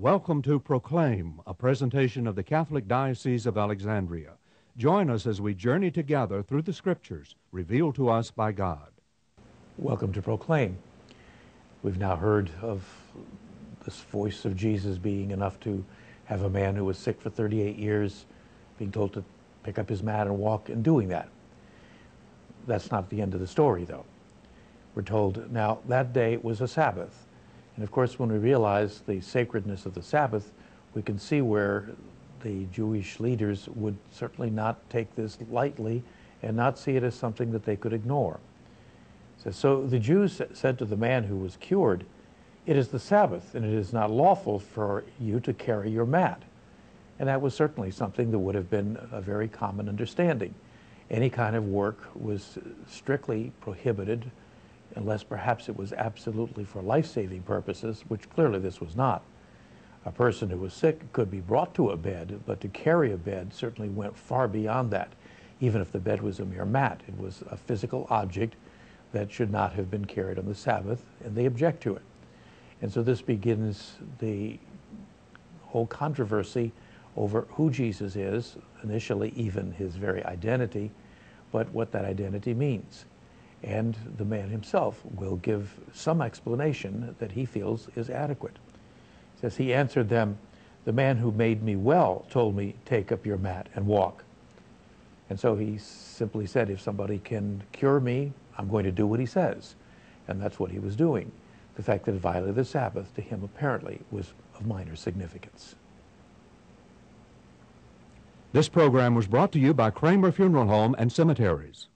Welcome to Proclaim, a presentation of the Catholic Diocese of Alexandria. Join us as we journey together through the Scriptures revealed to us by God. Welcome to Proclaim. We've now heard of this voice of Jesus being enough to have a man who was sick for 38 years being told to pick up his mat and walk, and doing that. That's not the end of the story, though. We're told now that day was a Sabbath. And of course, when we realize the sacredness of the Sabbath, we can see where the Jewish leaders would certainly not take this lightly and not see it as something that they could ignore. So the Jews said to the man who was cured, "It is the Sabbath, and it is not lawful for you to carry your mat." And that was certainly something that would have been a very common understanding. Any kind of work was strictly prohibited, unless perhaps it was absolutely for life-saving purposes, which clearly this was not. A person who was sick could be brought to a bed, but to carry a bed certainly went far beyond that. Even if the bed was a mere mat, it was a physical object that should not have been carried on the Sabbath, and they object to it. And so this begins the whole controversy over who Jesus is, initially even his very identity, but what that identity means. And the man himself will give some explanation that he feels is adequate. He says, he answered them, "The man who made me well told me, 'Take up your mat and walk.'" And so he simply said, if somebody can cure me, I'm going to do what he says. And that's what he was doing. The fact that it violated the Sabbath to him apparently was of minor significance. This program was brought to you by Kramer Funeral Home and Cemeteries.